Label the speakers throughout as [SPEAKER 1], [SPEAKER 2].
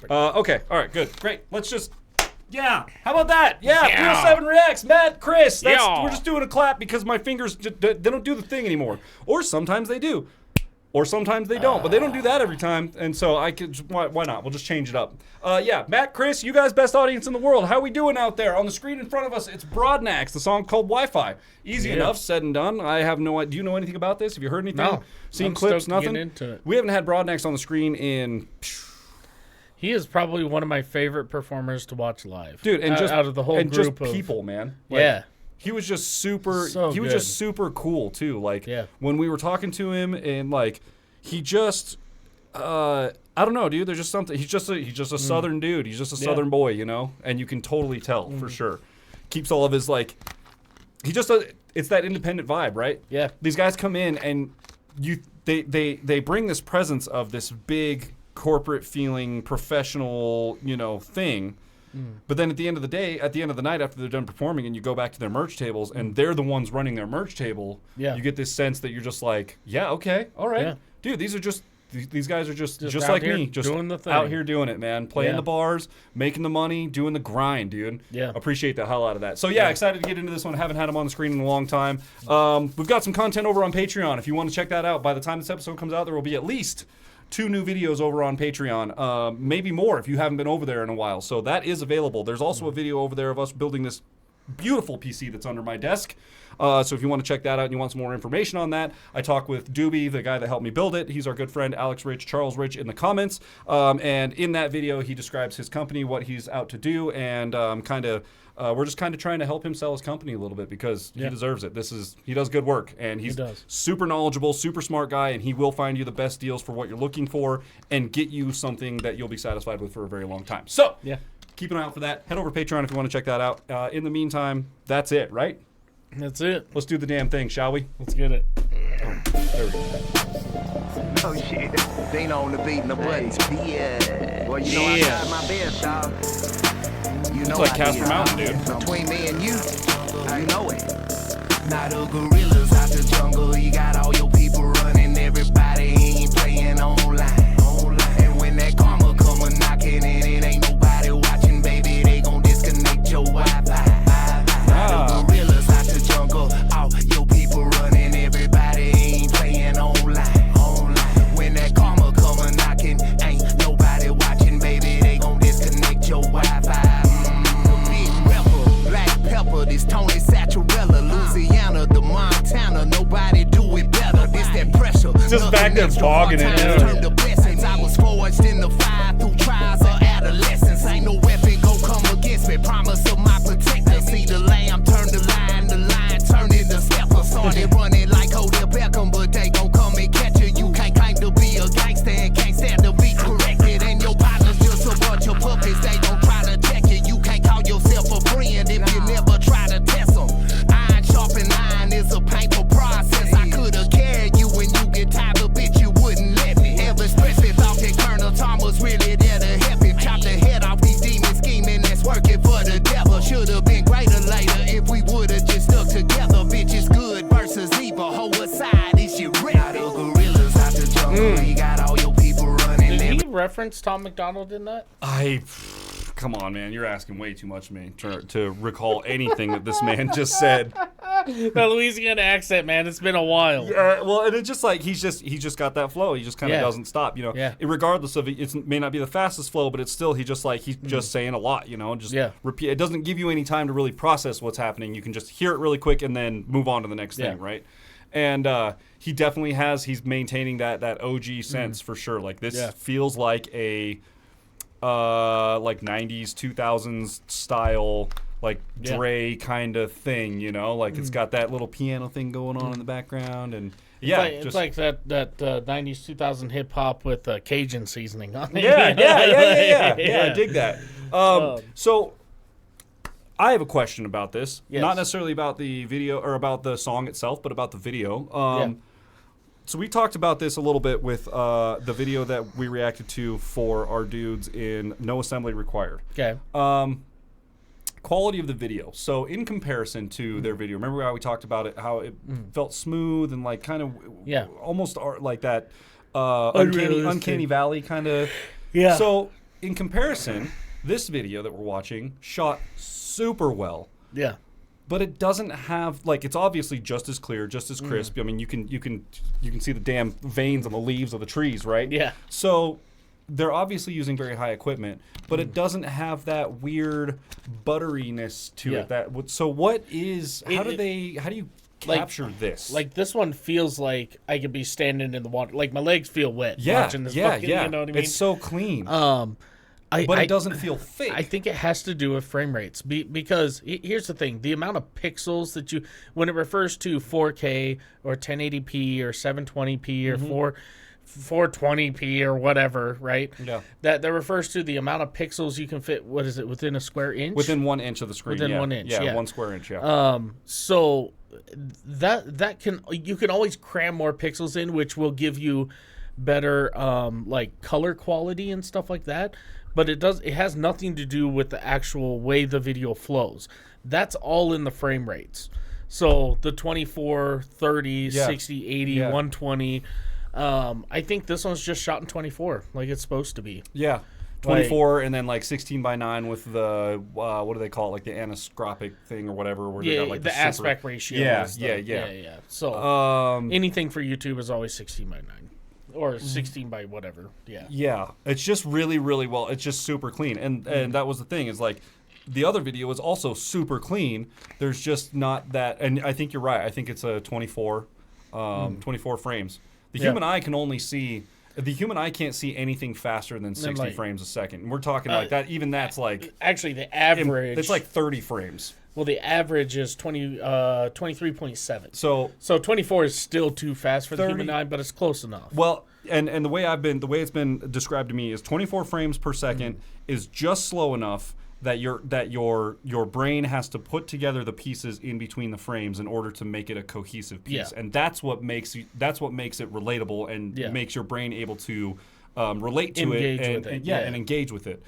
[SPEAKER 1] perfect.
[SPEAKER 2] Okay. All right. Good. Great. Let's just. Yeah. How about that? Yeah. 307 Reacts. Matt, Chris. We're just doing a clap because my fingers, they don't do the thing anymore. Or sometimes they do. Or sometimes they don't. But they don't do that every time. And so I could, why not? We'll just change it up. Yeah. Matt, Chris, you guys best audience in the world. How we doing out there? On the screen in front of us, it's BRODNAX, the song called Wi-Fi. Easy enough, said and done. I have no idea. Do you know anything about this? Have you heard anything?
[SPEAKER 1] No.
[SPEAKER 2] Seen clips? Nothing?
[SPEAKER 1] Into it.
[SPEAKER 2] We haven't had BRODNAX on the screen in...
[SPEAKER 1] He is probably one of my favorite performers to watch live,
[SPEAKER 2] dude. And just
[SPEAKER 1] out of the whole
[SPEAKER 2] and
[SPEAKER 1] group
[SPEAKER 2] just
[SPEAKER 1] of
[SPEAKER 2] people, man. He was just super. He was just super cool too. Like when we were talking to him, and like he just, I don't know, dude. There's just something. He's just a Southern dude. He's just a Southern boy, you know. And you can totally tell for sure. Keeps all of his like. He just it's that independent vibe, right?
[SPEAKER 1] Yeah.
[SPEAKER 2] These guys come in and they bring this presence of this big corporate feeling, professional, you know, thing. But then at the end of the day, at the end of the night, after they're done performing, and you go back to their merch tables, and they're the ones running their merch table. You get this sense that you're just like, yeah, okay, all right, dude. These guys are just like me, just
[SPEAKER 1] doing the thing.
[SPEAKER 2] Out here doing it, man. Playing the bars, making the money, doing the grind, dude. Appreciate the hell out of that. So excited to get into this one. Haven't had them on the screen in a long time. We've got some content over on Patreon. If you want to check that out, by the time this episode comes out, there will be at least 2 new videos over on Patreon, maybe more if you haven't been over there in a while. So that is available. There's also a video over there of us building this beautiful PC that's under my desk. So if you want to check that out and you want some more information on that, I talk with Doobie, the guy that helped me build it. He's our good friend Alex Rich, Charles Rich in the comments. And in that video, he describes his company, what he's out to do, and we're just kind of trying to help him sell his company a little bit because he deserves it. He does good work, and he's super knowledgeable, super smart guy, and he will find you the best deals for what you're looking for and get you something that you'll be satisfied with for a very long time. So keep an eye out for that. Head over to Patreon if you want to check that out. In the meantime, that's it, right?
[SPEAKER 1] That's it.
[SPEAKER 2] Let's do the damn thing, shall we?
[SPEAKER 1] Let's get it.
[SPEAKER 2] There we go.
[SPEAKER 3] Oh shit, Dana on the beat and the buttons. Yeah. Well, you know I got my best, dog. You know
[SPEAKER 2] it's like Casper Mountain, dude.
[SPEAKER 3] Between me and you know it. Now the gorillas out the jungle, you got all your people running, everybody ain't playing online. And when that karma come a knocking and it ain't nobody watching, baby, they gon' disconnect your Wi-Fi. Now the gorillas out the jungle, all your people running, everybody ain't playing online. When that karma come a knocking, ain't nobody watching, baby, they gon' disconnect your Wi-Fi. This Tony Saturella, Louisiana, the Montana, nobody do it better. This that pressure.
[SPEAKER 2] Just back there bogging it.
[SPEAKER 3] Turn the blessings. I was forged in the fire through trials of adolescence. Ain't no weapon gon' come against me. Promise of my protector. See the lamb turn the line turned into stepper. Started running like Odell Beckham, but they gon' come and catch you. You can't claim to be a gangster and can't stand to be corrected. And your partner's just a bunch of puppies. They gon' try to check you. You can't call yourself a friend if you never try to test them. Iron sharpen iron is a painful process. I could've carried you when you get tired of bitch, you wouldn't let me. Ever stress it off that Colonel Tom was really there to help him. Chop the head off these demons scheming that's working for the devil. Should've been greater later if we would've just stuck together. Bitch, it's good versus evil. Hoe aside, is you ready? Now the gorillas out the jungle, you got all your people running.
[SPEAKER 1] Did he reference Tom McDonald in that?
[SPEAKER 2] Come on, man. You're asking way too much of me to recall anything that this man just said.
[SPEAKER 1] The Louisiana accent, man. It's been a while.
[SPEAKER 2] Yeah, well, and it's just like he just got that flow. He just kind of doesn't stop, you know.
[SPEAKER 1] Yeah.
[SPEAKER 2] Regardless of it may not be the fastest flow, but it's still he's just saying a lot, you know. Just repeat. It doesn't give you any time to really process what's happening. You can just hear it really quick and then move on to the next thing, right? And he definitely has. He's maintaining that OG sense for sure. Like this feels like a like 90s 2000s style like Dre kind of thing, you know, like it's got that little piano thing going on in the background, and
[SPEAKER 1] it's like that 90s 2000 hip hop with Cajun seasoning on it.
[SPEAKER 2] Yeah, I dig that. So I have a question about this, not necessarily about the video or about the song itself, but about the video. So we talked about this a little bit with the video that we reacted to for our dudes in No Assembly Required.
[SPEAKER 1] Okay.
[SPEAKER 2] Quality of the video. So in comparison to their video, remember how we talked about it, how it felt smooth and like kind of almost like that uncanny valley kind of.
[SPEAKER 1] Yeah.
[SPEAKER 2] So in comparison, this video that we're watching shot super well.
[SPEAKER 1] Yeah.
[SPEAKER 2] But it doesn't have it's obviously just as clear, just as crisp. I mean, you can see the damn veins on the leaves of the trees, right?
[SPEAKER 1] Yeah.
[SPEAKER 2] So they're obviously using very high equipment, but it doesn't have that weird butteriness to it. So what is? How do you capture this?
[SPEAKER 1] Like this one feels like I could be standing in the water. Like my legs feel wet watching this.
[SPEAKER 2] Yeah.
[SPEAKER 1] You know what I mean?
[SPEAKER 2] It's so clean.
[SPEAKER 1] But
[SPEAKER 2] it doesn't feel fake.
[SPEAKER 1] I think it has to do with frame rates because here's the thing: the amount of pixels that when it refers to 4K or 1080p or 720p or 420p or whatever, right?
[SPEAKER 2] Yeah.
[SPEAKER 1] That refers to the amount of pixels you can fit. What is it, within a square inch?
[SPEAKER 2] Within 1 inch of the screen.
[SPEAKER 1] Within 1 inch. Yeah,
[SPEAKER 2] 1 square inch. Yeah.
[SPEAKER 1] So you can always cram more pixels in, which will give you better like color quality and stuff like that. But it has nothing to do with the actual way the video flows. That's all in the frame rates. So the 24, 30, 60, 80, 120. I think this one's just shot in 24, like it's supposed to be.
[SPEAKER 2] Yeah, 24, and then 16:9 with the what do they call it, like the aniscopic thing or whatever, where they got
[SPEAKER 1] the aspect ratio. Yeah. So anything for YouTube is always 16:9, or 16 by whatever.
[SPEAKER 2] Yeah. It's just really, really well. It's just super clean, and that was the thing is the other video is also super clean. There's just not that, and I think you're right. I think it's a 24 frames. The human eye can only see. The human eye can't see anything faster than 60 frames a second. And we're talking that. Even that's
[SPEAKER 1] actually the average.
[SPEAKER 2] It's 30 frames.
[SPEAKER 1] Well, the average is 23.7. So 24 is still too fast for the human eye, but it's close enough.
[SPEAKER 2] Well, and the way it's been described to me is 24 frames per second is just slow enough that your brain has to put together the pieces in between the frames in order to make it a cohesive piece, and that's what makes it relatable and makes your brain able to relate to and engage with it.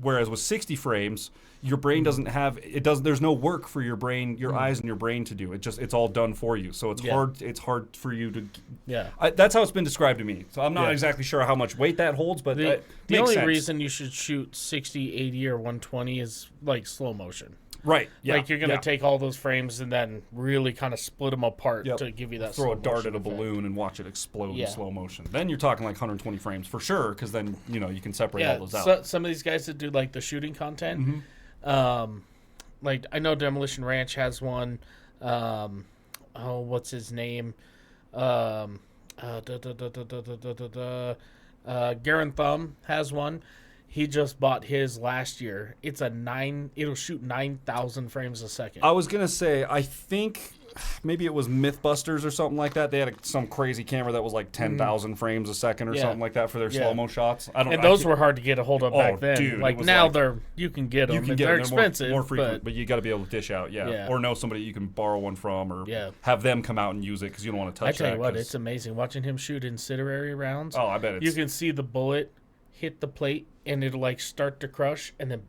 [SPEAKER 2] Whereas with 60 frames, your brain doesn't have it. There's no work for your brain, your eyes, and your brain to do. It's all done for you. So it's hard. It's hard for you to.
[SPEAKER 1] Yeah.
[SPEAKER 2] That's how it's been described to me. So I'm not exactly sure how much weight that holds, but
[SPEAKER 1] the only reason you should shoot 60, 80, or 120 is slow motion.
[SPEAKER 2] Right. Yeah.
[SPEAKER 1] You're gonna take all those frames and then really kind of split them apart to give you that.
[SPEAKER 2] Throw a dart at a balloon and watch it explode in slow motion. Then you're talking 120 frames for sure, because then you can separate all those out.
[SPEAKER 1] So, some of these guys that do the shooting content. I know Demolition Ranch has one. What's his name? Garen Thumb has one. He just bought his last year. It'll shoot 9,000 frames a second.
[SPEAKER 2] I was gonna say, I think maybe it was Mythbusters or something like that. They had some crazy camera that was 10,000 frames a second or something like that for their slow-mo shots.
[SPEAKER 1] Those were hard to get a hold of back then.
[SPEAKER 2] Dude,
[SPEAKER 1] now you can get them. They're expensive.
[SPEAKER 2] More frequent, but you got to be able to dish out, or know somebody you can borrow one from, or have them come out and use it because you don't want to touch it.
[SPEAKER 1] I tell you what, it's amazing watching him shoot incendiary rounds.
[SPEAKER 2] Oh, I bet
[SPEAKER 1] you can see the bullet hit the plate and it'll start to crush and then.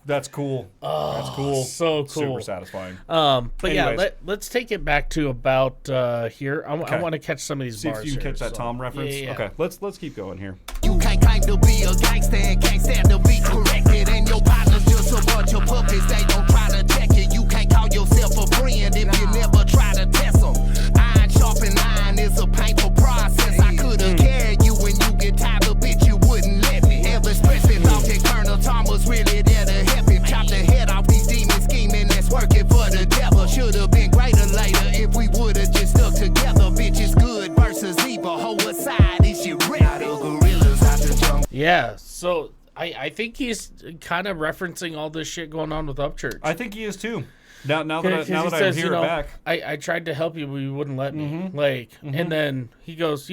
[SPEAKER 2] That's cool.
[SPEAKER 1] Oh,
[SPEAKER 2] that's cool.
[SPEAKER 1] So cool.
[SPEAKER 2] Super satisfying.
[SPEAKER 1] But anyways, let's take it back to about here. I want to catch some of these bars.
[SPEAKER 2] See if you can catch that
[SPEAKER 1] so.
[SPEAKER 2] Tom reference.
[SPEAKER 1] Yeah.
[SPEAKER 2] Okay, let's keep going here.
[SPEAKER 3] You can't claim to be a gangster and can't stand to be corrected, and your partner's just a bunch of puppies. They don't try to check it. You can't call yourself a friend if you never try to test them. Iron sharpen iron is a painful process. I could have carried you when you get tired of bitch. You wouldn't let me. Elvis Presley thought that Colonel Tom was really there to help him. Chop the head off these demons scheming that's working for the devil. Should have been greater later if we would have just stuck together. Bitch is good versus evil. Hoe aside, is you ready? Gorillas out the jungle.
[SPEAKER 1] Yeah, so I think he's kind of referencing all this shit going on with Upchurch.
[SPEAKER 2] I think he is too. Now that I hear it back,
[SPEAKER 1] I tried to help you, but you wouldn't let me. And then he goes,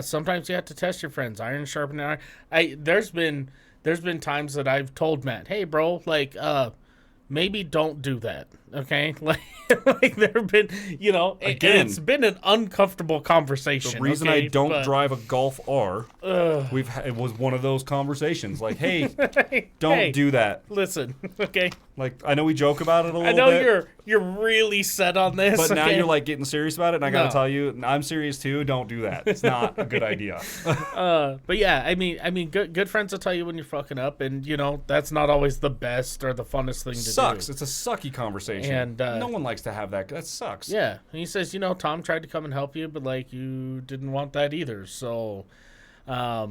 [SPEAKER 1] sometimes you have to test your friends. Iron sharpening iron. There's been times that I've told Matt, hey, bro, maybe don't do that, okay? There have been, again, it's been an uncomfortable conversation.
[SPEAKER 2] The reason I don't drive a Golf R, it was one of those conversations. Hey, don't do that.
[SPEAKER 1] Listen, okay?
[SPEAKER 2] Like, I know we joke about it a little bit.
[SPEAKER 1] I know you're really set on this.
[SPEAKER 2] But now you're like getting serious about it, and I gotta tell you, I'm serious too. Don't do that. It's not a good idea.
[SPEAKER 1] But yeah, I mean, good friends will tell you when you're fucking up, and that's not always the best or the funnest thing to do.
[SPEAKER 2] Sucks. It's a sucky conversation, and no one likes to have that. That sucks.
[SPEAKER 1] Yeah, and he says, Tom tried to come and help you, but like you didn't want that either. So, I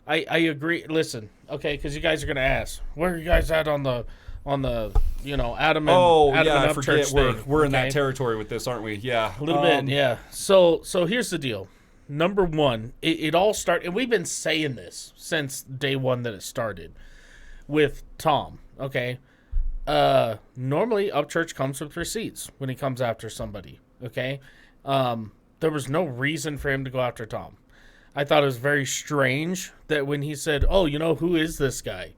[SPEAKER 1] agree. Listen, okay, because you guys are gonna ask, where are you guys at on the Adam and
[SPEAKER 2] I forget.
[SPEAKER 1] thing,
[SPEAKER 2] We're in that territory with this, aren't we? Yeah,
[SPEAKER 1] a little bit. Yeah. So here's the deal. Number one, it all started, and we've been saying this since day one that it started with Tom. Okay. Normally, Upchurch comes with receipts when he comes after somebody. Okay. There was no reason for him to go after Tom. I thought it was very strange that when he said, "Oh, who is this guy?"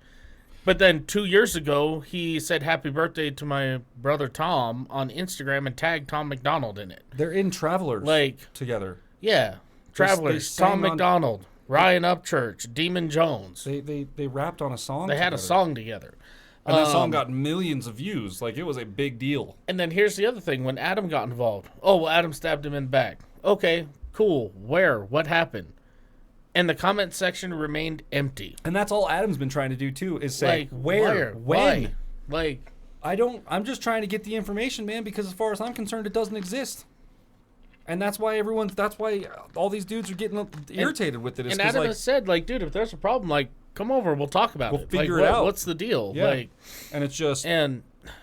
[SPEAKER 1] But then 2 years ago, he said happy birthday to my brother Tom on Instagram and tagged Tom McDonald in it.
[SPEAKER 2] They're in Travelers together.
[SPEAKER 1] Yeah. Travelers, Tom McDonald, Ryan Upchurch, Demon Jones.
[SPEAKER 2] They rapped on a song
[SPEAKER 1] They had a song together.
[SPEAKER 2] And that song got millions of views. Like, it was a big deal.
[SPEAKER 1] And then here's the other thing. When Adam got involved. Oh, well, Adam stabbed him in the back. Okay, cool. Where? What happened? And the comment section remained empty.
[SPEAKER 2] And that's all Adam's been trying to do too, is say
[SPEAKER 1] like,
[SPEAKER 2] where, when.
[SPEAKER 1] Why?
[SPEAKER 2] I'm just trying to get the information, man, because as far as I'm concerned, it doesn't exist. And that's why all these dudes are getting irritated with it.
[SPEAKER 1] And Adam has said, like, dude, if there's a problem, like, come over, we'll talk about it.
[SPEAKER 2] We'll figure it out.
[SPEAKER 1] What's the deal?
[SPEAKER 2] Yeah.
[SPEAKER 1] Like,
[SPEAKER 2] and it's just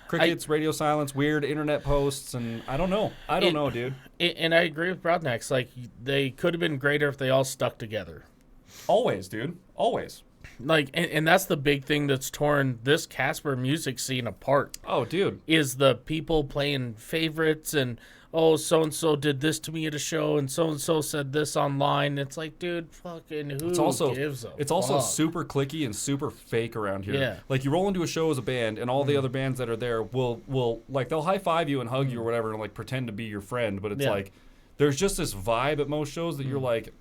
[SPEAKER 2] crickets, radio silence, weird internet posts, and I don't know. I don't know, dude.
[SPEAKER 1] And I agree with BRODNAX. Like, they could have been greater if they all stuck together.
[SPEAKER 2] Always, dude. Always.
[SPEAKER 1] Like, and that's the big thing that's torn this Casper music scene apart.
[SPEAKER 2] Oh, dude.
[SPEAKER 1] Is the people playing favorites and, oh, so-and-so did this to me at a show and so-and-so said this online. It's like, dude, fucking who gives a fuck?
[SPEAKER 2] It's also super cliquey and super fake around here.
[SPEAKER 1] Yeah.
[SPEAKER 2] Like, you roll into a show as a band, and all the other bands that are there will like, they'll high-five you and hug you or whatever and, like, pretend to be your friend. But it's like, there's just this vibe at most shows that you're like,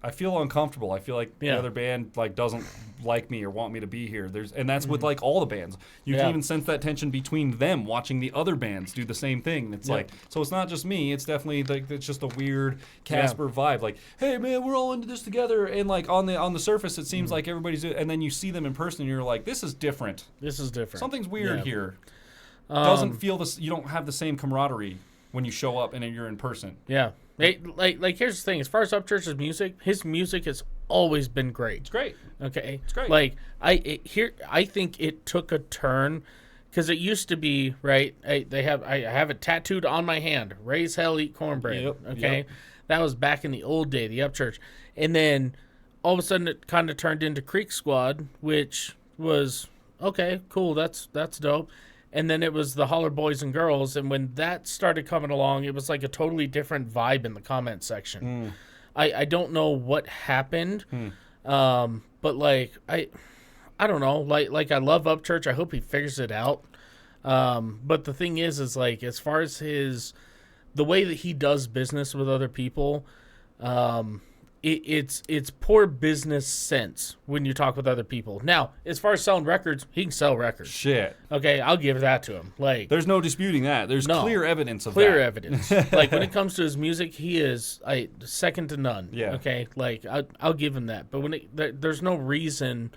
[SPEAKER 2] I feel uncomfortable. I feel like the other band like doesn't like me or want me to be here. And that's with like all the bands. You can even sense that tension between them watching the other bands do the same thing. It's like, so it's not just me. It's definitely like, it's just a weird Casper vibe. Like, hey man, we're all into this together. And like on the surface, it seems like everybody's. And then you see them in person, and you're like, this is different.
[SPEAKER 1] This is different.
[SPEAKER 2] Something's weird here. Doesn't feel this. You don't have the same camaraderie when you show up and you're in person.
[SPEAKER 1] Yeah. Like here's the thing. As far as Upchurch's music, his music has always been great.
[SPEAKER 2] It's great.
[SPEAKER 1] Okay.
[SPEAKER 2] It's great.
[SPEAKER 1] Like I think it took a turn because it used to be right. I have it tattooed on my hand. Raise hell, eat cornbread.
[SPEAKER 2] Yep.
[SPEAKER 1] Okay.
[SPEAKER 2] Yep.
[SPEAKER 1] That was back in the old day, the Upchurch, and then all of a sudden it kind of turned into Creek Squad, which was okay, cool. That's dope. And then it was the Holler Boys and Girls. And when that started coming along, it was like a totally different vibe in the comment section. I don't know what happened. But like, I don't know. Like I love Upchurch. I hope he figures it out. But the thing is like, as far as the way that he does business with other people, it's poor business sense when you talk with other people. Now, as far as selling records, he can sell records.
[SPEAKER 2] Shit.
[SPEAKER 1] Okay, I'll give that to him. Like,
[SPEAKER 2] there's no disputing that. There's clear evidence of that.
[SPEAKER 1] Clear evidence. Like, when it comes to his music, he is second to none.
[SPEAKER 2] Yeah.
[SPEAKER 1] Okay, like I'll give him that. But when there's no reason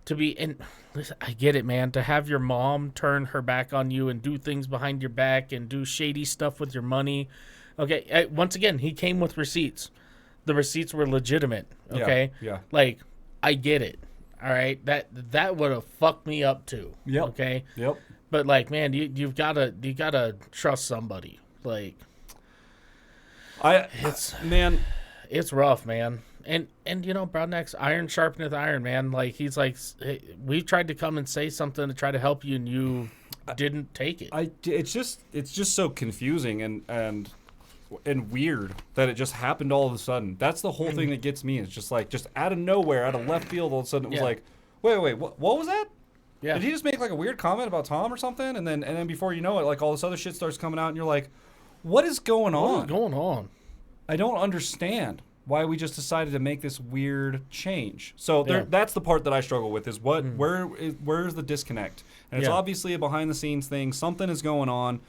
[SPEAKER 1] to be. And listen, I get it, man. To have your mom turn her back on you and do things behind your back and do shady stuff with your money. Okay, once again, he came with receipts. The receipts were legitimate, okay?
[SPEAKER 2] Yeah.
[SPEAKER 1] Like, I get it, all right? That would have fucked me up too, okay?
[SPEAKER 2] Yep.
[SPEAKER 1] But, like, man, you gotta trust somebody. Like, it's rough, man. And BRODNAX, iron sharpeneth iron, man. Like, he's like, hey, we tried to come and say something to try to help you, and you didn't take it.
[SPEAKER 2] It's just so confusing and weird that it just happened all of a sudden. That's the whole thing that gets me. It's just like, just out of nowhere, out of left field, all of a sudden it was like, wait, what was that?
[SPEAKER 1] Yeah.
[SPEAKER 2] Did he just make like a weird comment about Tom or something? And then before you know it, like all this other shit starts coming out, and you're like, what is going on?
[SPEAKER 1] What is going on?
[SPEAKER 2] I don't understand. we just decided to make this weird change. So that's the part that I struggle with is where's the disconnect? And it's obviously a behind the scenes thing. Something is going on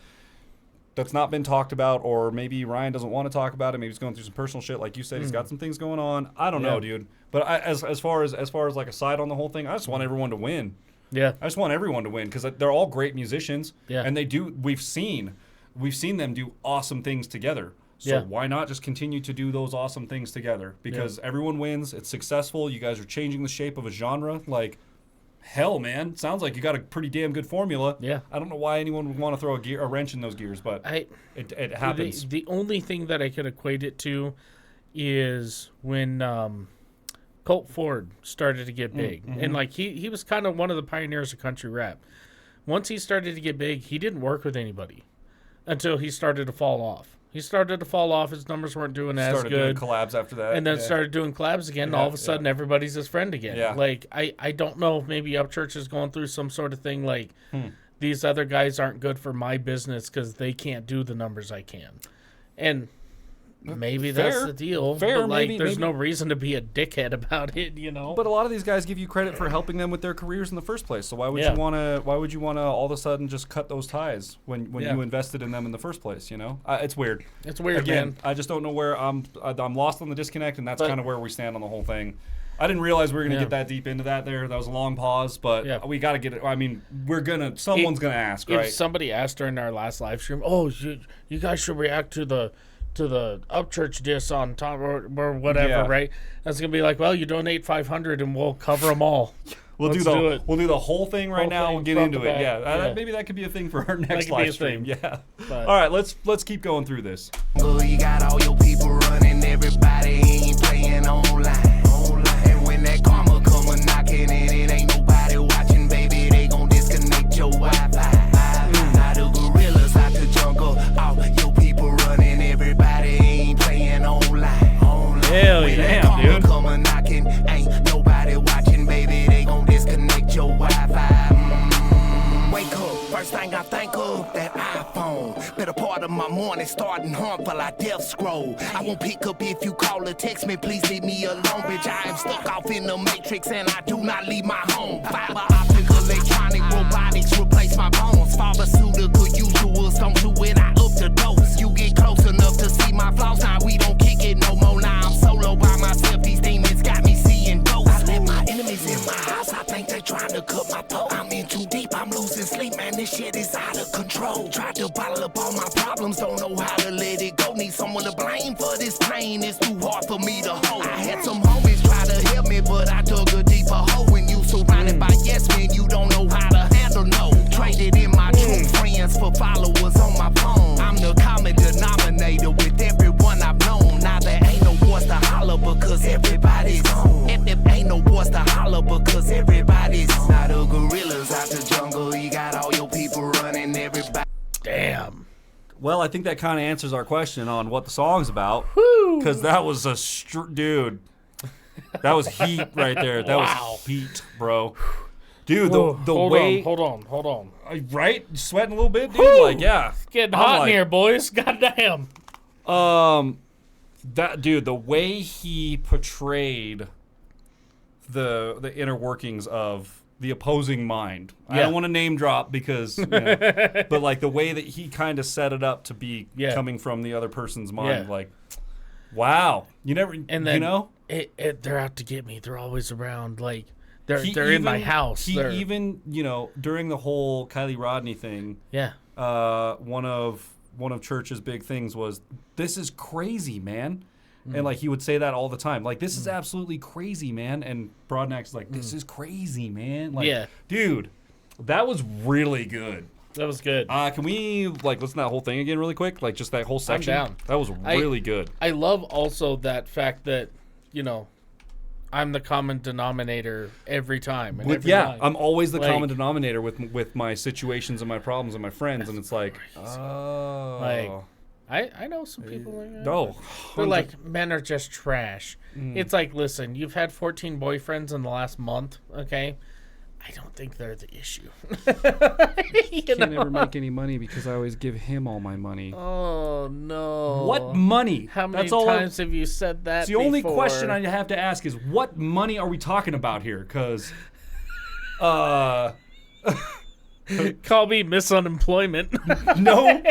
[SPEAKER 2] that's not been talked about, or maybe Ryan doesn't want to talk about it. Maybe he's going through some personal shit. Like you said, he's got some things going on. I don't know, dude. But as far as like a side on the whole thing, I just want everyone to win.
[SPEAKER 1] Yeah.
[SPEAKER 2] I just want everyone to win because they're all great musicians.
[SPEAKER 1] Yeah.
[SPEAKER 2] And we've seen them do awesome things together. So why not just continue to do those awesome things together? Because everyone wins. It's successful. You guys are changing the shape of a genre. Like, hell, man. Sounds like you got a pretty damn good formula. Yeah. I don't know why anyone would want to throw a wrench in those gears, but it happens.
[SPEAKER 1] The only thing that I could equate it to is when Colt Ford started to get big. And, like, he was kind of one of the pioneers of country rap. Once he started to get big, he didn't work with anybody until he started to fall off. He started to fall off. His numbers weren't doing as good.
[SPEAKER 2] Started doing collabs after that.
[SPEAKER 1] And then started doing collabs again. And all of a sudden, everybody's his friend again. Yeah. Like, I don't know if maybe Upchurch is going through some sort of thing like, these other guys aren't good for my business because they can't do the numbers I can. And maybe that's the deal.
[SPEAKER 2] Fair,
[SPEAKER 1] but, like,
[SPEAKER 2] maybe,
[SPEAKER 1] there's no reason to be a dickhead about it, you know?
[SPEAKER 2] But a lot of these guys give you credit for helping them with their careers in the first place. So why would you want to all of a sudden just cut those ties when you invested in them in the first place, you know? It's weird.
[SPEAKER 1] It's weird,
[SPEAKER 2] again,
[SPEAKER 1] man.
[SPEAKER 2] I just don't know where I'm lost on the disconnect, and that's kind of where we stand on the whole thing. I didn't realize we were going to get that deep into that there. That was a long pause, but we got to get it. I mean, someone's going to ask, right?
[SPEAKER 1] If somebody asked during our last live stream, you guys should react to the Upchurch diss on Tom or whatever, right? That's gonna be like, well, you donate $500 and we'll cover them all.
[SPEAKER 2] We'll do the whole thing right now. We'll get into it. Maybe that could be a thing for our next live stream. Yeah. All right, let's keep going through this.
[SPEAKER 3] You got all your people running, everybody ain't playing online. And when that karma come a knocking and it ain't nobody watching, baby, they gon' disconnect your Wi-Fi. Now the gorillas out the jungle, all your people running, everybody ain't playing online.
[SPEAKER 2] Hell yeah, dude.
[SPEAKER 3] Come a knocking, ain't nobody watching, baby, they gon' disconnect your Wi-Fi. Wake up, first thing I think of, that iPhone. Better part of my morning starting harmful, I death scroll. I won't pick up if you call or text me, please leave me alone, bitch. I am stuck off in the matrix and I do not leave my home. Fiber optic, electronic, robotics replace my bones. Pharmaceutical usuals, don't do it, I up the dose. You get close enough to see my flaws, now we don't kick it no more. Now I'm solo by myself, these demons got me seeing ghosts. I let my enemies in my house, I think they trying to cut my throat. I'm in too deep, I'm losing sleep, man, this shit is out of control. Tried to bottle up all my problems, don't know how to let it go. Need someone to blame for this pain, it's too hard for me to hold. I had some homies try to help me, but I dug a deeper hole. When you surrounded by yes men, you don't know how to handle no. Traded in my true friends for followers on my phone. I'm the common denominator with everyone I've known. Now there ain't no voice to holler because everybody's gone. If there ain't no voice to holler because everybody's gone. Now the gorillas out the jungle, you got all your people running, everybody.
[SPEAKER 1] Damn.
[SPEAKER 2] Well, I think that kind of answers our question on what the song's about. Because that was dude. That was heat right there. That was heat, bro. Dude, the way.
[SPEAKER 1] Hold on.
[SPEAKER 2] Right? You sweating a little bit, dude? Woo! Like, yeah.
[SPEAKER 1] It's getting hot in here, boys. Goddamn.
[SPEAKER 2] That dude, the way he portrayed the inner workings of the opposing mind. I don't want to name drop because, but like the way that he kind of set it up to be coming from the other person's mind, like, wow, they're
[SPEAKER 1] out to get me. They're always around. Like they're in my house.
[SPEAKER 2] Even during the whole Kylie Rodney thing. Yeah. One of Church's big things was, this is crazy, man. And, like, he would say that all the time. Like, this is absolutely crazy, man. And BRODNAX is like, this is crazy, man. Like, dude, that was really good.
[SPEAKER 1] That was good.
[SPEAKER 2] Can we, like, listen to that whole thing again really quick? Like, just that whole section?
[SPEAKER 1] I'm down.
[SPEAKER 2] That was really good.
[SPEAKER 1] I love also that fact that, I'm the common denominator every time.
[SPEAKER 2] I'm always the common denominator with my situations and my problems and my friends. And it's like,
[SPEAKER 1] I know some people like that.
[SPEAKER 2] No.
[SPEAKER 1] They're like, men are just trash. It's like, listen, you've had 14 boyfriends in the last month, okay? I don't think they're the issue.
[SPEAKER 2] Can't never make any money because I always give him all my money.
[SPEAKER 1] Oh no!
[SPEAKER 2] What money?
[SPEAKER 1] How many times have you said that?
[SPEAKER 2] It's the only question I have to ask is, what money are we talking about here? Because,
[SPEAKER 1] call me Miss Unemployment.
[SPEAKER 2] No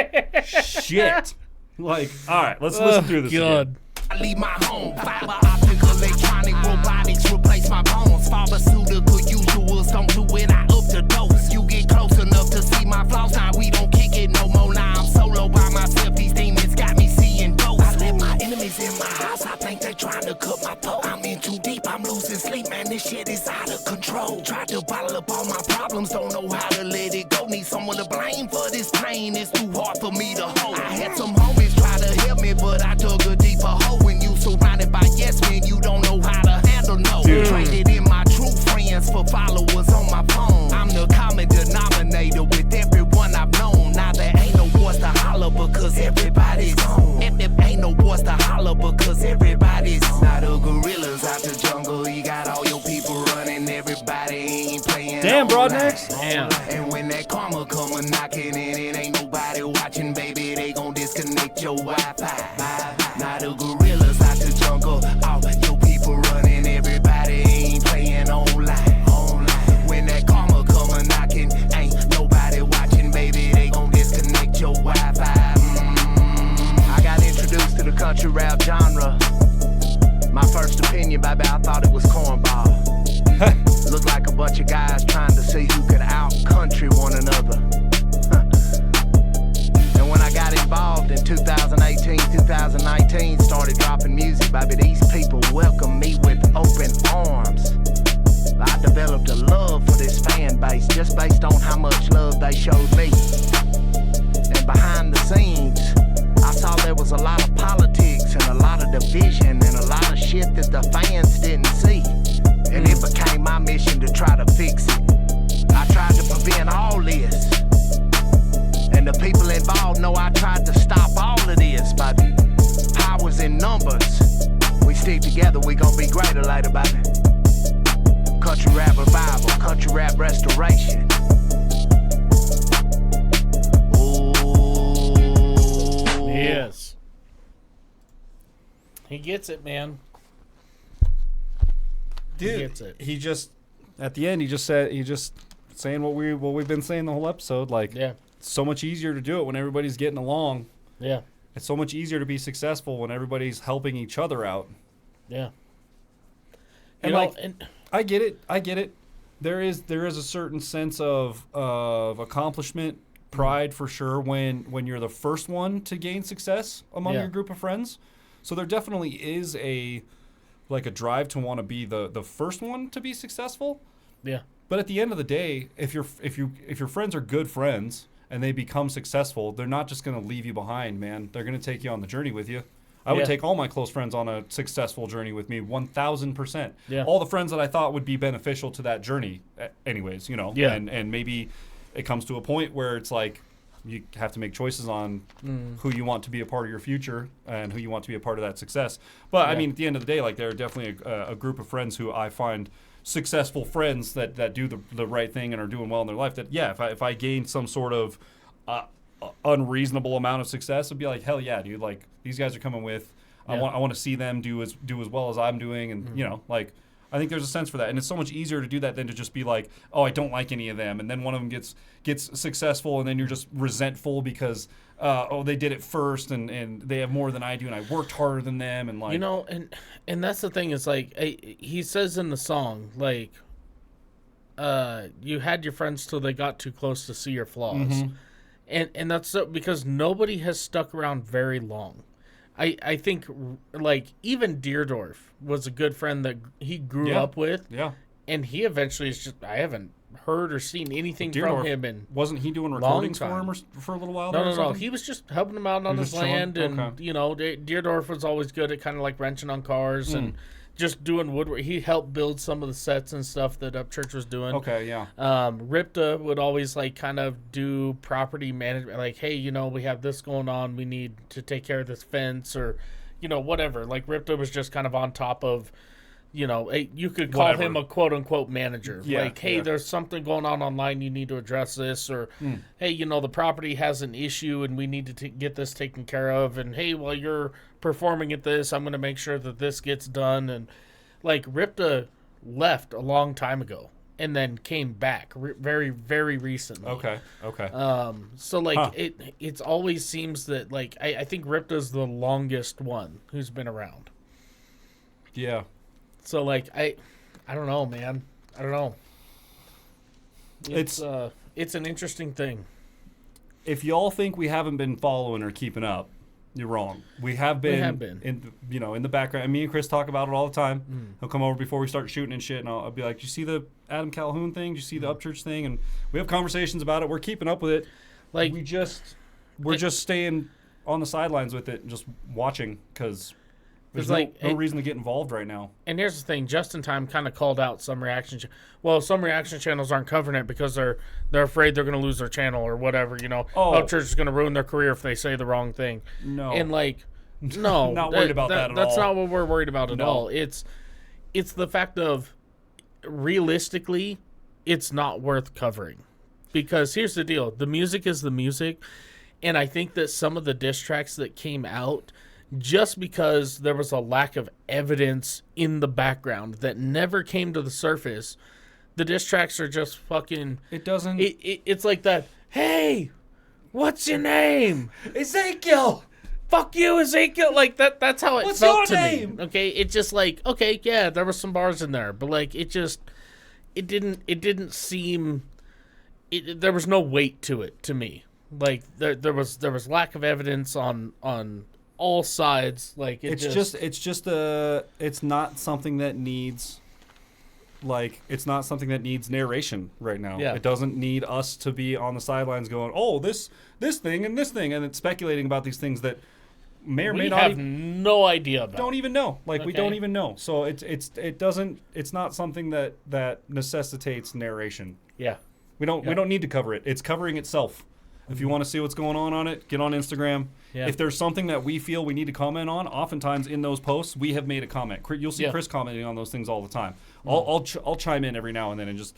[SPEAKER 2] shit. Like, all right, let's listen through this again.
[SPEAKER 3] I leave my home, fiber optic, electronic, robotics, replace my bones. Pharmaceutical usuals, don't do it, I up the dose. You get close enough to see my flaws, now we don't kick it no more. Now I'm solo by myself, these demons got me seeing ghosts. I let my enemies in my house, I think they trying to cut my throat. I'm in too deep, I'm losing sleep, man, this shit is out of control. Tried to bottle up all my problems, don't know how to let it go. Need someone to blame for this pain, it's too hard for me to hold. I had some homies try to help me, but I dug a deeper hole. When you surrounded by yes men, you don't know how to handle no. Traded in my true friends for followers on my phone. I'm the common denominator with everyone I've known. Now there ain't no voice to holler because everybody's home. Ain't no voice to holler because everybody's home. Now the gorillas out the jungle, you got all your people running, everybody ain't playing.
[SPEAKER 2] Damn, BRODNAX.
[SPEAKER 1] Damn.
[SPEAKER 3] And when that karma come a knocking in, it ain't nobody watching, baby, they gon' disconnect your Wi-Fi. Now the gorillas out the jungle, all your people running, everybody ain't playing online. When that karma come a knocking, ain't nobody watching, baby, they gon' disconnect your Wi-Fi. I got introduced to the country rap genre. My first opinion, baby, I thought it was cornball. Looked like a bunch of guys trying to see who could out-country one another. And when I got involved in 2018, 2019, started dropping music, baby, these people welcomed me with open arms. I developed a love for this fan base just based on how much love they showed me. And behind the scenes, I saw there was a lot of politics and a lot of division and a lot of shit that the fans didn't see. And it became my mission to try to fix it. I tried to prevent all this. And the people involved know I tried to stop all of this, baby. Powers in numbers. We stick together, we gon' be greater later, baby. Country rap revival, country rap restoration. Ooh.
[SPEAKER 1] Yes. He gets it, man.
[SPEAKER 2] Dude,
[SPEAKER 1] he gets it.
[SPEAKER 2] He just, at the end, he just saying what we've been saying the whole episode. Like,
[SPEAKER 1] yeah.
[SPEAKER 2] It's so much easier to do it when everybody's getting along.
[SPEAKER 1] Yeah.
[SPEAKER 2] It's so much easier to be successful when everybody's helping each other out.
[SPEAKER 1] Yeah.
[SPEAKER 2] And I get it. There is a certain sense of accomplishment, pride for sure when you're the first one to gain success among your group of friends. So there definitely is a drive to want to be the first one to be successful.
[SPEAKER 1] Yeah.
[SPEAKER 2] But at the end of the day, if your friends are good friends and they become successful, they're not just going to leave you behind, man. They're going to take you on the journey with you. I would take all my close friends on a successful journey with me, 1,000%.
[SPEAKER 1] Yeah.
[SPEAKER 2] All the friends that I thought would be beneficial to that journey, anyways, you know.
[SPEAKER 1] Yeah.
[SPEAKER 2] And maybe it comes to a point where it's like you have to make choices on who you want to be a part of your future and who you want to be a part of that success. But, I mean, at the end of the day, like, there are definitely a group of friends who I find successful friends that do the right thing and are doing well in their life. That, if I gain some sort of unreasonable amount of success, I'd be like, hell yeah, dude, like, these guys are coming with, I want to see them do as well as I'm doing, and you know, like, I think there's a sense for that, and it's so much easier to do that than to just be like, oh, I don't like any of them, and then one of them gets successful, and then you're just resentful because they did it first, and they have more than I do, and I worked harder than them, and like,
[SPEAKER 1] you know, and that's the thing is, like, he says in the song, like, you had your friends till they got too close to see your flaws. And that's so, because nobody has stuck around very long. I think, like, even Deerdorf was a good friend that he grew up with. Yeah. And he eventually is just, I haven't heard or seen anything from him in
[SPEAKER 2] wasn't he doing recordings for him for a little while?
[SPEAKER 1] No. He was just helping him out on his land. And, you know, Deerdorf was always good at kind of like wrenching on cars and just doing woodwork. He helped build some of the sets and stuff that Upchurch was doing.
[SPEAKER 2] Okay, yeah.
[SPEAKER 1] Ripta would always, like, kind of do property management. Like, hey, you know, we have this going on. We need to take care of this fence or, you know, whatever. Like, Ripta was just kind of on top of you know, you could call
[SPEAKER 2] Whatever.
[SPEAKER 1] him a quote-unquote manager.
[SPEAKER 2] Yeah,
[SPEAKER 1] like, hey,
[SPEAKER 2] yeah.
[SPEAKER 1] there's something going on online, you need to address this. Or, hey, you know, the property has an issue and we need to get this taken care of. And, hey, while you're performing at this, I'm going to make sure that this gets done. And, like, Ripta left a long time ago and then came back very, very recently.
[SPEAKER 2] Okay.
[SPEAKER 1] So, like, it always seems that, like, I think Ripta's the longest one who's been around.
[SPEAKER 2] Yeah.
[SPEAKER 1] So, like, I don't know, man. I don't know. It's an interesting thing.
[SPEAKER 2] If y'all think we haven't been following or keeping up, you're wrong. We have been. In the background. And me and Chris talk about it all the time. He'll come over before we start shooting and shit, and I'll be like, "Do you see the Adam Calhoun thing? Do you see the Upchurch thing?" And we have conversations about it. We're keeping up with it.
[SPEAKER 1] Like,
[SPEAKER 2] we're just staying on the sidelines with it and just watching because there's no reason to get involved right now. And
[SPEAKER 1] here's the thing: Just in Time kind of called out some reaction. Some reaction channels aren't covering it because they're afraid they're going to lose their channel or whatever. You know, Upchurch is going to ruin their career if they say the wrong thing.
[SPEAKER 2] No,
[SPEAKER 1] and like, no,
[SPEAKER 2] not worried about that at all.
[SPEAKER 1] That's not what we're worried about at all. It's the fact of realistically, it's not worth covering because here's the deal: the music is the music, and I think that some of the diss tracks that came out. Just because there was a lack of evidence in the background that never came to the surface, the diss tracks are just fucking...
[SPEAKER 2] It doesn't...
[SPEAKER 1] It's like that, hey, what's your name?
[SPEAKER 2] Ezekiel!
[SPEAKER 1] Fuck you, Ezekiel! Like, that's how it
[SPEAKER 2] what's
[SPEAKER 1] felt
[SPEAKER 2] your
[SPEAKER 1] to
[SPEAKER 2] name?
[SPEAKER 1] me. Okay, it's just like, okay, yeah, there were some bars in there, but like, it didn't seem... there was no weight to it, to me. Like, there was lack of evidence on all sides. Like it's not something that needs narration right now.
[SPEAKER 2] It doesn't need us to be on the sidelines going, oh, this thing and this thing, and it's speculating about these things that may or may not
[SPEAKER 1] have no idea about.
[SPEAKER 2] Don't even know. We don't even know. So it's not something that necessitates narration.
[SPEAKER 1] Yeah.
[SPEAKER 2] We don't need to cover it. It's covering itself. If you want to see what's going on it, get on Instagram. Yeah. If there's something that we feel we need to comment on, oftentimes in those posts, we have made a comment. You'll see Chris commenting on those things all the time. I'll chime in every now and then and just,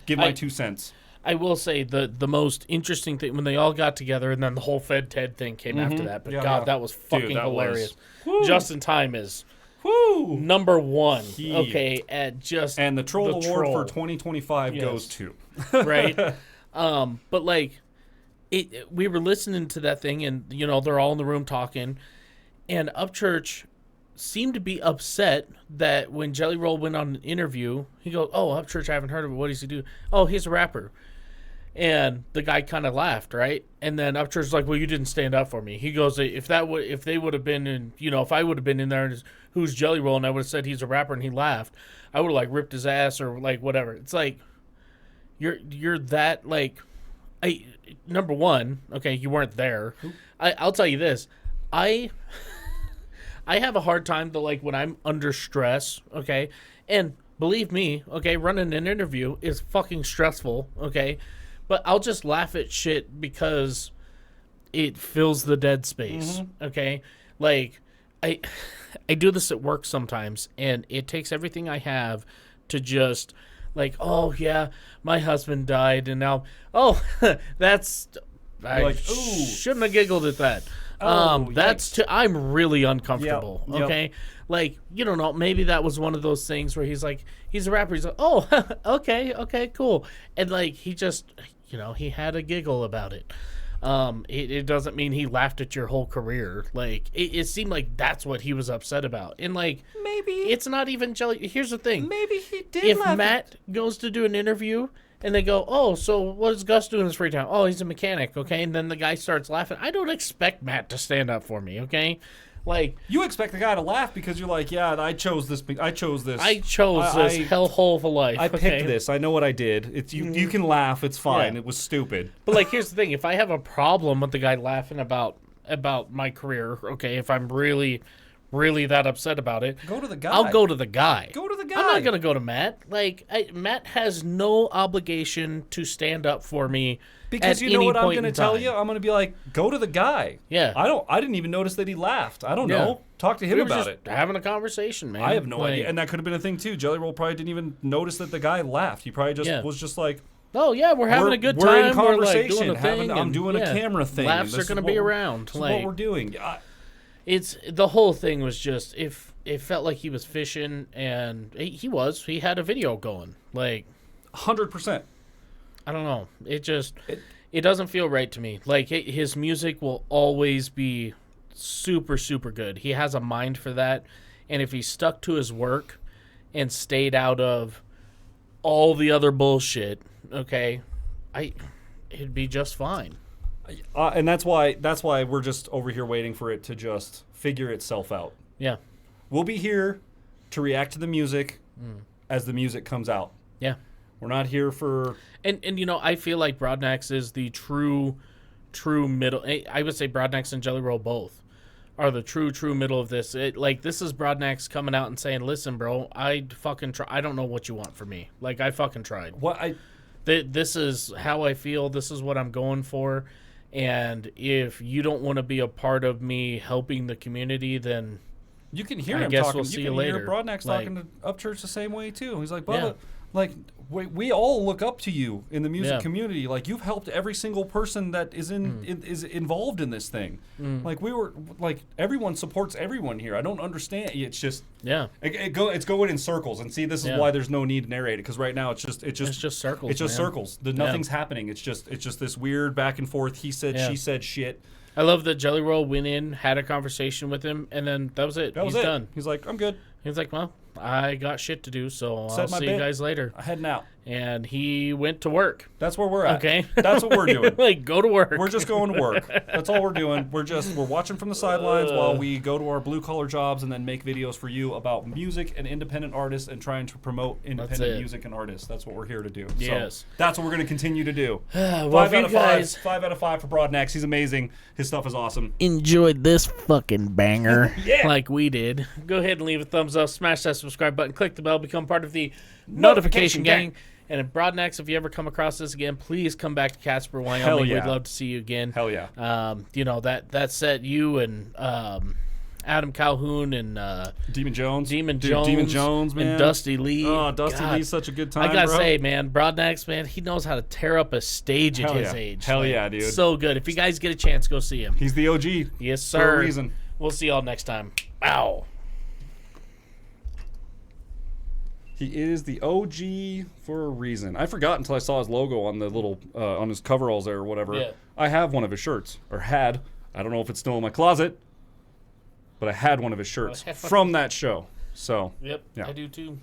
[SPEAKER 2] give my 2 cents.
[SPEAKER 1] I will say the most interesting thing, when they all got together and then the whole Fed Ted thing came after that. But that was fucking hilarious. Just in Time is... number one. Okay, at just...
[SPEAKER 2] And the Troll Award for 2025 goes to.
[SPEAKER 1] Right? But like... we were listening to that thing, and they're all in the room talking, and Upchurch seemed to be upset that when Jelly Roll went on an interview, he goes, "Oh, Upchurch, I haven't heard of it. What does he do?" "Oh, he's a rapper." And the guy kind of laughed, right? And then Upchurch's like, "Well, you didn't stand up for me." He goes, if they would have been in, if I would have been in there and who's Jelly Roll, and I would have said he's a rapper, and he laughed, I would have like ripped his ass or like whatever. It's like you're that like. Number one, okay, you weren't there. I'll tell you this. I have a hard time to, like, when I'm under stress, okay? And believe me, okay, running an interview is fucking stressful, okay? But I'll just laugh at shit because it fills the dead space, okay? Like, I do this at work sometimes, and it takes everything I have to just... Like, oh, yeah, my husband died, and now, that's... I shouldn't have giggled at that. I'm really uncomfortable, okay? Like, you don't know, maybe that was one of those things where he's like, he's a rapper, he's like, oh, okay, cool. And, like, he just, he had a giggle about it. It doesn't mean he laughed at your whole career. Like, it seemed like that's what he was upset about. And, like, maybe it's not even jelly. Here's the thing.
[SPEAKER 2] Maybe he did
[SPEAKER 1] If Matt goes to do an interview and they go, "Oh, so what does Gus do in his free time?" "Oh, he's a mechanic," okay? And then the guy starts laughing. I don't expect Matt to stand up for me, okay? Like,
[SPEAKER 2] you expect the guy to laugh because you're like, yeah, I chose this hellhole
[SPEAKER 1] of a life.
[SPEAKER 2] I picked this. I know what I did. It's you can laugh. It's fine. Yeah. It was stupid.
[SPEAKER 1] But like, here's the thing: if I have a problem with the guy laughing about my career, okay, if I'm really, really that upset about it,
[SPEAKER 2] Go to the guy.
[SPEAKER 1] I'll go to the guy.
[SPEAKER 2] Go to the guy.
[SPEAKER 1] I'm not going to go to Matt. Like, Matt has no obligation to stand up for me.
[SPEAKER 2] Because
[SPEAKER 1] at
[SPEAKER 2] you know
[SPEAKER 1] any
[SPEAKER 2] what I'm
[SPEAKER 1] point
[SPEAKER 2] going to
[SPEAKER 1] in
[SPEAKER 2] tell
[SPEAKER 1] time.
[SPEAKER 2] you? I'm going to be like, go to the guy.
[SPEAKER 1] Yeah.
[SPEAKER 2] I didn't even notice that he laughed. I don't
[SPEAKER 1] Yeah.
[SPEAKER 2] know. Talk to him
[SPEAKER 1] We were
[SPEAKER 2] about
[SPEAKER 1] just
[SPEAKER 2] it.
[SPEAKER 1] having a conversation, man.
[SPEAKER 2] I have no
[SPEAKER 1] Like,
[SPEAKER 2] idea. And that could have been a thing too. Jelly Roll probably didn't even notice that the guy laughed. He probably just was just like,
[SPEAKER 1] oh yeah, we're having a good time.
[SPEAKER 2] We're in conversation.
[SPEAKER 1] We're like doing a thing,
[SPEAKER 2] I'm doing a camera thing.
[SPEAKER 1] Laughs are going to be around.
[SPEAKER 2] This is what we're doing.
[SPEAKER 1] It's the whole thing was just if it felt like he was fishing, and he had a video going. Like
[SPEAKER 2] 100%.
[SPEAKER 1] I don't know. It doesn't feel right to me. Like his music will always be super, super good. He has a mind for that. And if he stuck to his work and stayed out of all the other bullshit, okay, it'd be just fine.
[SPEAKER 2] And that's why we're just over here waiting for it to just figure itself out.
[SPEAKER 1] Yeah.
[SPEAKER 2] We'll be here to react to the music as the music comes out.
[SPEAKER 1] Yeah.
[SPEAKER 2] We're not here for...
[SPEAKER 1] And I feel like BRODNAX is the true middle. I would say BRODNAX and Jelly Roll both are the true middle of this. This is BRODNAX coming out and saying, listen, bro, I fucking try. I don't know what you want from me. Like, I fucking tried. This is how I feel. This is what I'm going for. And if you don't want to be a part of me helping the community, then...
[SPEAKER 2] You can hear
[SPEAKER 1] I
[SPEAKER 2] him
[SPEAKER 1] guess
[SPEAKER 2] talking.
[SPEAKER 1] we'll see
[SPEAKER 2] you can
[SPEAKER 1] you
[SPEAKER 2] hear
[SPEAKER 1] later.
[SPEAKER 2] BRODNAX
[SPEAKER 1] Like,
[SPEAKER 2] talking to Upchurch the same way too. He's like, Bubba, like we all look up to you in the music community. Like you've helped every single person that is is involved in this thing. Like everyone supports everyone here. I don't understand. It's just it's going in circles. And see, this is why there's no need to narrate it, because right now it's just
[SPEAKER 1] circles.
[SPEAKER 2] It's just circles. Nothing's happening. It's just this weird back and forth. He said, she said shit.
[SPEAKER 1] I love that Jelly Roll went in, had a conversation with him, and then that was it. He's done.
[SPEAKER 2] He's like, I'm good.
[SPEAKER 1] He's like, well, I got shit to do, so
[SPEAKER 2] Said
[SPEAKER 1] I'll
[SPEAKER 2] my
[SPEAKER 1] see
[SPEAKER 2] bit.
[SPEAKER 1] you guys later.
[SPEAKER 2] I'm heading out.
[SPEAKER 1] And he went to work.
[SPEAKER 2] That's where we're at.
[SPEAKER 1] Okay.
[SPEAKER 2] That's what we're doing.
[SPEAKER 1] Like, go to work.
[SPEAKER 2] We're just going to work. That's all we're doing. We're watching from the sidelines while we go to our blue collar jobs and then make videos for you about music and independent artists and trying to promote independent music and artists. That's what we're here to do.
[SPEAKER 1] Yes.
[SPEAKER 2] So that's what we're going to continue to do.
[SPEAKER 1] Well,
[SPEAKER 2] 5 out of 5. 5 out of 5 for BRODNAX. He's amazing. His stuff is awesome.
[SPEAKER 1] Enjoyed this fucking banger
[SPEAKER 2] Yeah.
[SPEAKER 1] like we did. Go ahead and leave a thumbs up, smash that subscribe button, click the bell, become part of the notification gang. And at BRODNAX, if you ever come across this again, please come back to Casper, Wyoming.
[SPEAKER 2] Hell yeah.
[SPEAKER 1] We'd love to see you again.
[SPEAKER 2] Hell yeah.
[SPEAKER 1] That set you and Adam Calhoun and
[SPEAKER 2] Demon Jones.
[SPEAKER 1] Demon
[SPEAKER 2] Demon Jones, man.
[SPEAKER 1] And Dusty Lee.
[SPEAKER 2] Oh, Dusty Lee's such a good time,
[SPEAKER 1] I gotta
[SPEAKER 2] bro.
[SPEAKER 1] say, man, BRODNAX, man, he knows how to tear up a stage at his age.
[SPEAKER 2] Hell yeah, dude.
[SPEAKER 1] So good. If you guys get a chance, go see him.
[SPEAKER 2] He's the OG.
[SPEAKER 1] Yes, sir.
[SPEAKER 2] For a reason.
[SPEAKER 1] We'll see y'all next time. Ow.
[SPEAKER 2] He is the OG for a reason. I forgot until I saw his logo on the little on his coveralls there or whatever.
[SPEAKER 1] Yeah.
[SPEAKER 2] I have one of his shirts, or had. I don't know if it's still in my closet, but I had one of his shirts from that show. So
[SPEAKER 1] Yep,
[SPEAKER 2] yeah.
[SPEAKER 1] I do too.